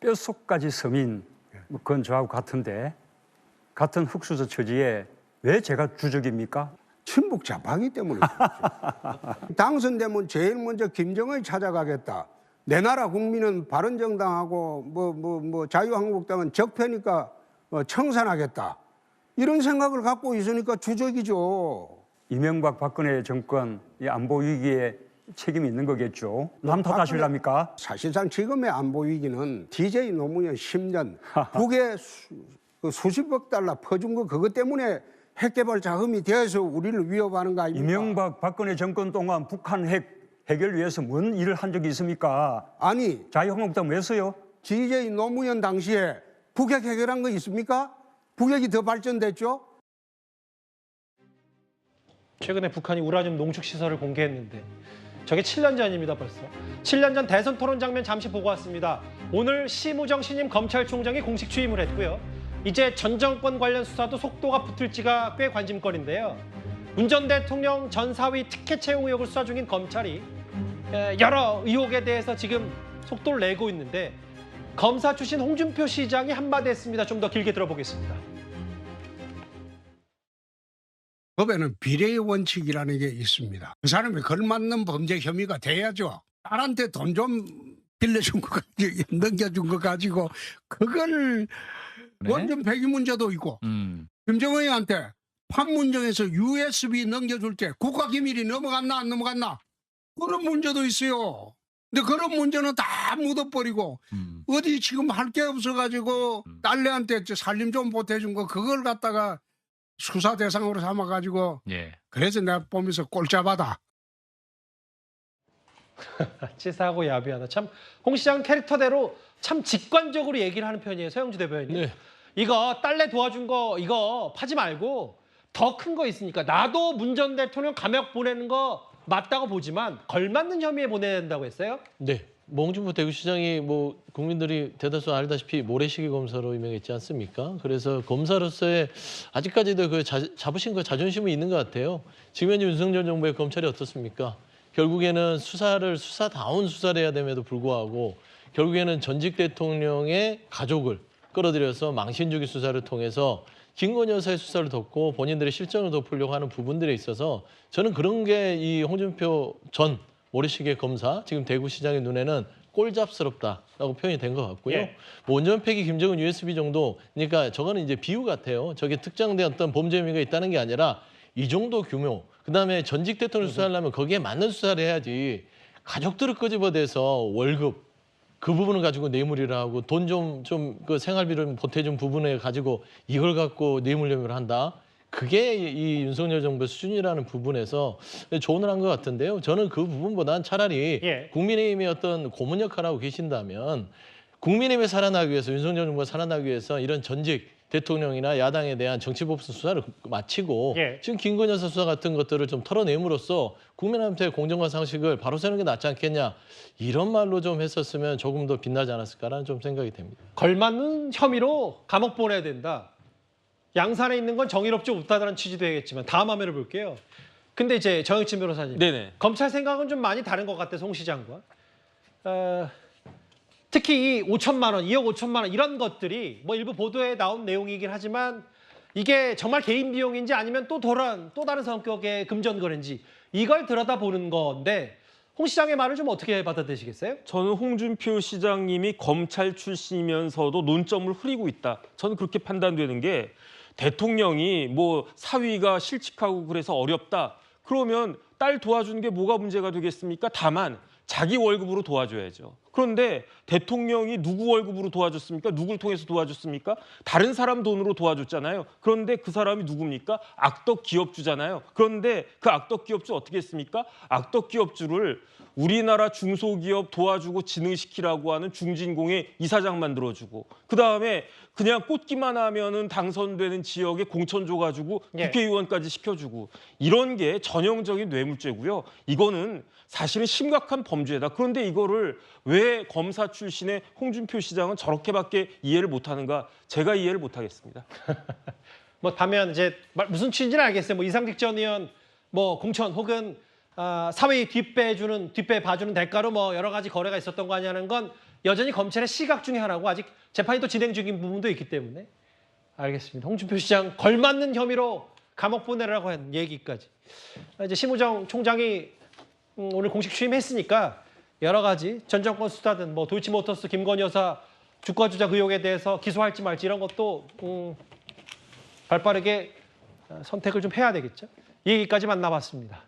뼛속까지 서민 뭐 그건 저하고 같은데 같은 흑수저 처지에 왜 제가 주적입니까? 친북 좌파기 때문에 당선되면 제일 먼저 김정은이 찾아가겠다. 내 나라 국민은 바른정당하고 뭐 자유한국당은 적폐니까 청산하겠다. 이런 생각을 갖고 있으니까 주적이죠. 이명박 박근혜 정권 이 안보 위기에 책임이 있는 거겠죠. 남 탓하실랍니까? 사실상 지금의 안보 위기는 DJ 노무현 10년 북에 수십억 달러 퍼준 거 그것 때문에 핵개발 자금이 되어서 우리를 위협하는 거 아닙니까? 이명박 박근혜 정권 동안 북한 핵 해결 위해서 뭔 일을 한 적이 있습니까? 아니 자유한국당 왜 써요? DJ 노무현 당시에 북핵 해결한 거 있습니까? 북핵이 더 발전됐죠? 최근에 북한이 우라늄 농축 시설을 공개했는데 저게 7년 전입니다 벌써. 7년 전 대선 토론 장면 잠시 보고 왔습니다. 오늘 심우정 신임 검찰총장이 공식 취임을 했고요. 이제 전 정권 관련 수사도 속도가 붙을지가 꽤 관심거리인데요. 문 전 대통령 전 사위 특혜 채용 의혹을 수사 중인 검찰이 여러 의혹에 대해서 지금 속도를 내고 있는데 검사 출신 홍준표 시장이 한마디 했습니다. 좀 더 길게 들어보겠습니다. 법에는 비례의 원칙이라는 게 있습니다. 그 사람이 걸맞는 범죄 혐의가 돼야죠. 딸한테 돈 좀 빌려준 거 가지고 넘겨준 거 가지고 그걸 네? 원전 폐기 문제도 있고 김정은이한테 판문점에서 USB 넘겨줄 때 국가기밀이 넘어갔나 안 넘어갔나 그런 문제도 있어요. 근데 그런 문제는 다 묻어버리고 어디 지금 할 게 없어가지고 딸내한테 살림 좀 보태준 거 그걸 갖다가 수사 대상으로 삼아가지고 예. 그래서 내가 보면서 꼴짜바다. 치사하고 야비하다. 참 홍 시장 캐릭터대로 참 직관적으로 얘기를 하는 편이에요. 서영주 대변인. 네. 이거 딸내 도와준 거 이거 파지 말고 더 큰 거 있으니까 나도 문 전 대통령 감옥 보내는 거 맞다고 보지만 걸맞는 혐의에 보내야 된다고 했어요? 네. 홍준표 대구시장이 국민들이 대다수 알다시피 모래시계 검사로 유명했지 않습니까? 그래서 검사로서의 아직까지도 그 자부심과 자존심이 있는 것 같아요. 지금 현재 윤석열 정부의 검찰이 어떻습니까? 결국에는 수사다운 수사를 해야 됨에도 불구하고 결국에는 전직 대통령의 가족을 끌어들여서 망신주기 수사를 통해서 김건희 여사의 수사를 덮고 본인들의 실정을 덮으려고 하는 부분들에 있어서 저는 그런 게 이 홍준표 전 모래시계 검사 지금 대구시장의 눈에는 꼴잡스럽다라고 표현이 된 것 같고요. 예. 원전 폐기 김정은 USB 정도 그러니까 저거는 이제 비유 같아요. 저게 특정된 어떤 범죄 혐의가 있다는 게 아니라 이 정도 규모 그다음에 전직 대통령 수사하려면 거기에 맞는 수사를 해야지 가족들을 끄집어대서 월급 그 부분을 가지고 뇌물이라 하고 돈 좀 그 생활비를 보태준 부분에 가지고 이걸 갖고 뇌물 혐의를 한다. 그게 이 윤석열 정부의 수준이라는 부분에서 조언을 한 것 같은데요. 저는 그 부분보다는 차라리 예. 국민의힘의 어떤 고문 역할을 하고 계신다면 국민의힘이 살아나기 위해서 윤석열 정부가 살아나기 위해서 이런 전직 대통령이나 야당에 대한 정치법상 수사를 마치고 예. 지금 김건희 여사 수사 같은 것들을 좀 털어내므로써 국민한테 공정과 상식을 바로 세우는 게 낫지 않겠냐 이런 말로 좀 했었으면 조금 더 빛나지 않았을까라는 좀 생각이 됩니다. 걸맞는 혐의로 감옥 보내야 된다. 양산에 있는 건 정의롭지 못하다는 취지도 되겠지만 다음 화면을 볼게요. 근데 이제 정영진 변호사님, 네네. 검찰 생각은 좀 많이 다른 것 같아서 홍 시장과 특히 이 5천만 원, 2억 5천만 원 이런 것들이 뭐 일부 보도에 나온 내용이긴 하지만 이게 정말 개인 비용인지 아니면 또 다른 성격의 금전거래인지 이걸 들여다보는 건데 홍 시장의 말을 좀 어떻게 받아들이시겠어요? 저는 홍준표 시장님이 검찰 출신이면서도 논점을 흐리고 있다. 저는 그렇게 판단되는 게 대통령이 뭐 사위가 실직하고 그래서 어렵다. 그러면 딸 도와주는 게 뭐가 문제가 되겠습니까? 다만 자기 월급으로 도와줘야죠. 그런데 대통령이 누구 월급으로 도와줬습니까? 누구를 통해서 도와줬습니까? 다른 사람 돈으로 도와줬잖아요. 그런데 그 사람이 누굽니까? 악덕 기업주잖아요. 그런데 그 악덕 기업주 어떻게 했습니까? 악덕 기업주를 우리나라 중소기업 도와주고 진흥시키라고 하는 중진공의 이사장 만들어주고 그다음에 그냥 꽂기만 하면은 당선되는 지역에 공천 줘가지고 국회의원까지 시켜주고 이런 게 전형적인 뇌물죄고요. 이거는 사실은 심각한 범죄다. 그런데 이거를 왜 검사 출신의 홍준표 시장은 저렇게밖에 이해를 못하는가? 제가 이해를 못하겠습니다. 뭐 다면 이제 무슨 취지인지는 알겠어요. 뭐 이상직 전 의원 뭐 공천 혹은 사회 뒷배 봐주는 대가로 뭐 여러 가지 거래가 있었던 거 아니냐는 건 여전히 검찰의 시각 중에 하나고 아직 재판이 또 진행 중인 부분도 있기 때문에 알겠습니다. 홍준표 시장 걸맞는 혐의로 감옥 보내라고 한 얘기까지. 이제 심우정 총장이 오늘 공식 취임했으니까 여러 가지 전 정권 수사든 뭐 도이치모터스 김건희 여사 주가 조작 의혹에 대해서 기소할지 말지 이런 것도 발빠르게 선택을 좀 해야 되겠죠. 이 얘기까지 만나봤습니다.